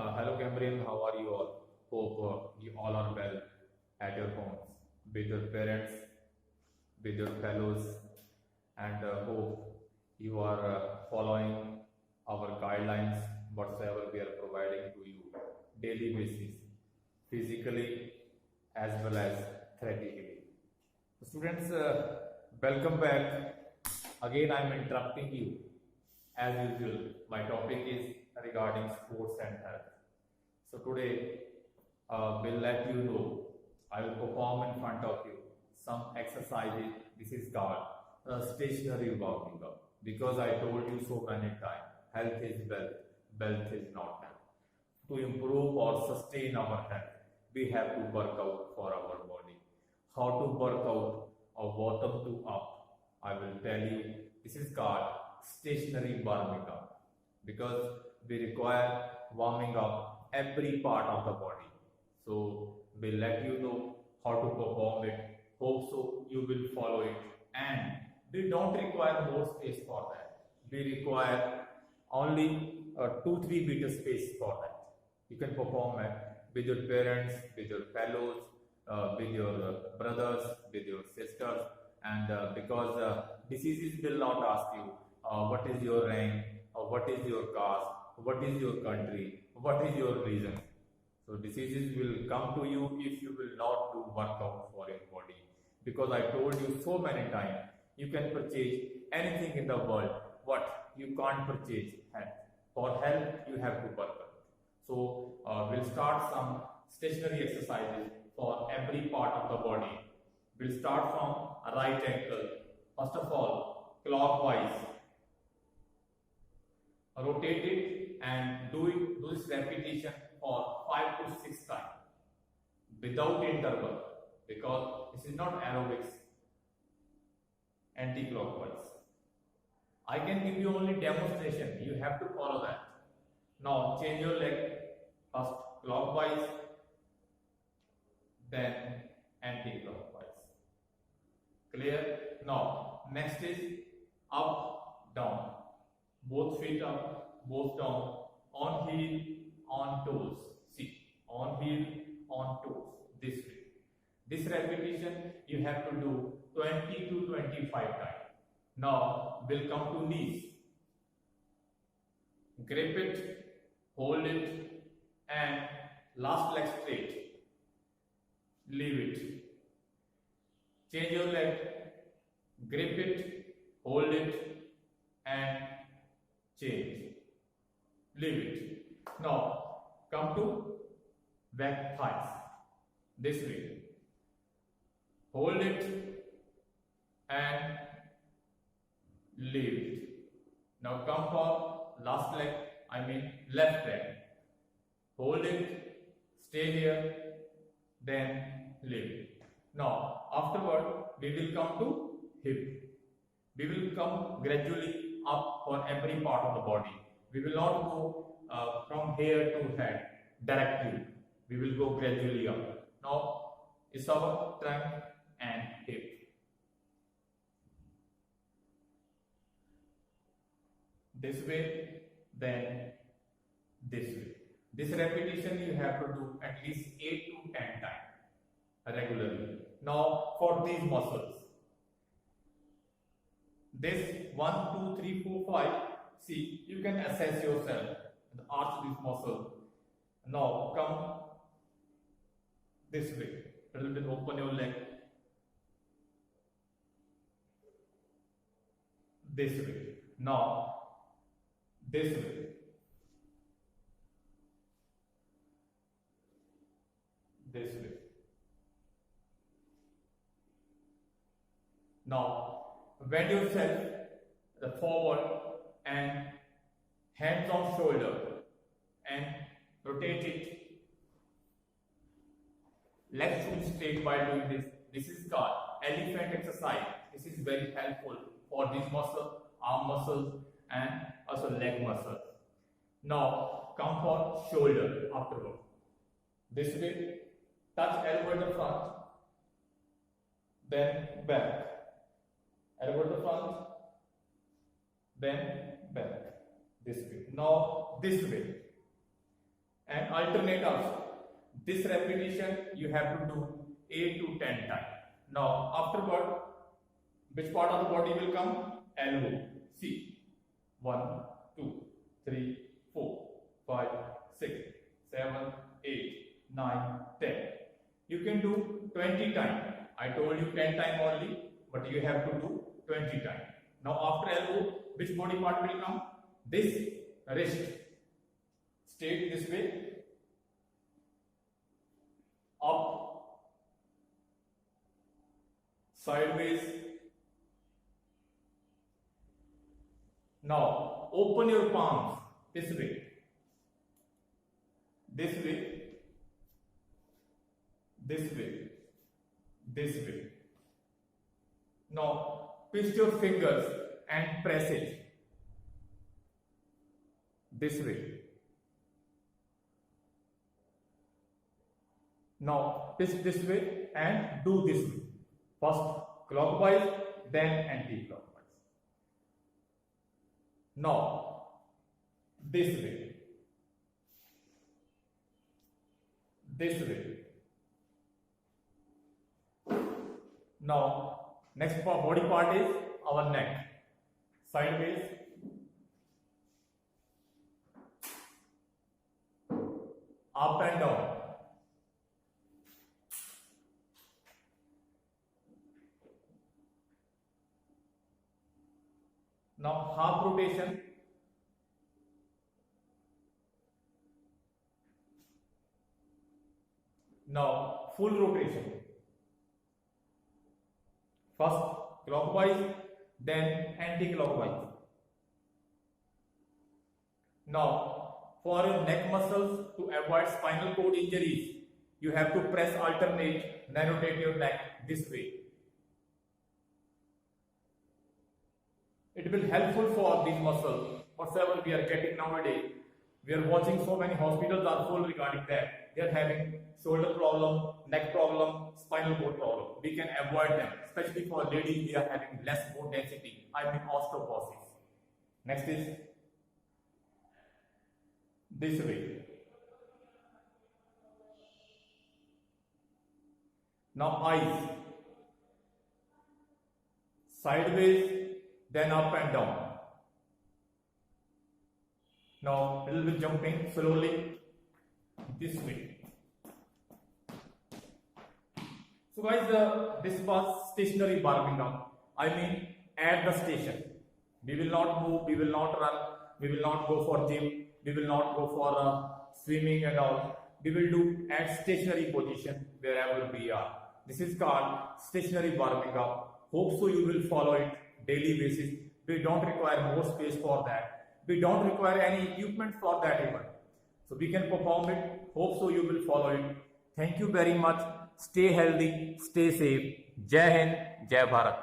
Hello Cambrian, how are you all? Hope you all are well at your homes with your parents, with your fellows, and hope you are following our guidelines whatsoever we are providing to you daily basis, physically as well as theoretically. Students, welcome back. Again, I am interrupting you as usual. My topic is regarding sports and health. So today we'll let you know, I will perform in front of you some exercises. This is called stationary warming up, because I told you so many times, health is wealth, wealth is not health. To improve or sustain our health, we have to work out for our body. How to work out or bottom to up, I will tell you. This is called stationary warming up, because we require warming up every part of the body. So we'll let you know how to perform it. Hope so you will follow it, and we don't require more space for that. We require only 2-3 meter space for that. You can perform it with your parents, with your fellows, with your brothers, with your sisters, and because diseases will not ask you what is your rank, or what is your caste, what is your country, what is your religion. So diseases will come to you if you will not do workout for your body. Because I told you so many times, you can purchase anything in the world, what you can't purchase health. For health, you have to work out. So we'll start some stationary exercises for every part of the body. We'll start from a right ankle. First of all, clockwise. Rotate it and do this repetition for 5 to 6 times without interval, because this is not aerobics. Anti-clockwise. I can give you only demonstration. You have to follow that. Now change your leg. First clockwise, then anti-clockwise. Clear? Now next is up, down. Both feet up, both down, on heel, on toes. See, on heel, on toes. This way. This repetition you have to do 20 to 25 times. Now we'll come to knees. Grip it, hold it, and last leg straight. Leave it. Change your leg. Grip it, hold it, and change. Leave it. Now come to back thighs. This way. Hold it and leave it. Now come for last leg, left leg. Hold it, stay here, then leave it. Now afterward we will come to hip. We will come gradually up for every part of the body. We will not go from here to head directly. We will go gradually up. Now it's our trunk and hip. This way, then this way. This repetition you have to do at least 8 to 10 times regularly. Now for these muscles. This 1, 2, 3, 4, 5. See, you can assess yourself and arch this muscle. Now come this way. A little bit open your leg. This way. Now this way. This way. Now bend yourself forward and hands on shoulder and rotate it. Legs should be straight while doing this. This is called elephant exercise. This is very helpful for this muscle, arm muscles, and also leg muscles. Now come for shoulder afterward. This way, touch elbow in the front, then back. Elbow in the front, then back. This way. Now this way. and alternate also. This repetition you have to do 8 to 10 times. Now afterward, which part of the body will come? Elbow. See, 1, 2, 3, 4, 5, 6, 7, 8, 9, 10. You can do 20 times. I told you 10 times only, but you have to do 20 times. Now after elbow, which body part will come? This wrist. Straight this way, up, sideways. Now open your palms this way, this way, this way, this way. Now twist your fingers and press it this way. Now twist this way and do this way. First clockwise, then anti-clockwise. Now this way, this way. Now next body part is our neck. Sideways, up and down. Now half rotation. Now full rotation. First clockwise, then anti-clockwise. Now for your neck muscles, to avoid spinal cord injuries, you have to press alternate, then rotate your neck this way. It will helpful for these muscles. Whatever we are getting nowadays, we are watching so many hospitals are full regarding that. They are having shoulder problem, neck problem, spinal cord problem. We can avoid them, especially for ladies. They are having less bone density. I mean osteoporosis. Next is this way. Now eyes, sideways, then up and down. Now little bit jumping slowly this way. So guys, this was stationary warming up. I mean at the station. We will not move, we will not run, we will not go for gym, we will not go for swimming and all. We will do at stationary position wherever we are. This is called stationary warming up. Hope so you will follow it daily basis. We don't require more space for that. We don't require any equipment for that even. So we can perform it. Hope so you will follow it. Thank you very much. Stay healthy, stay safe. Jai Hind, Jai Bharat.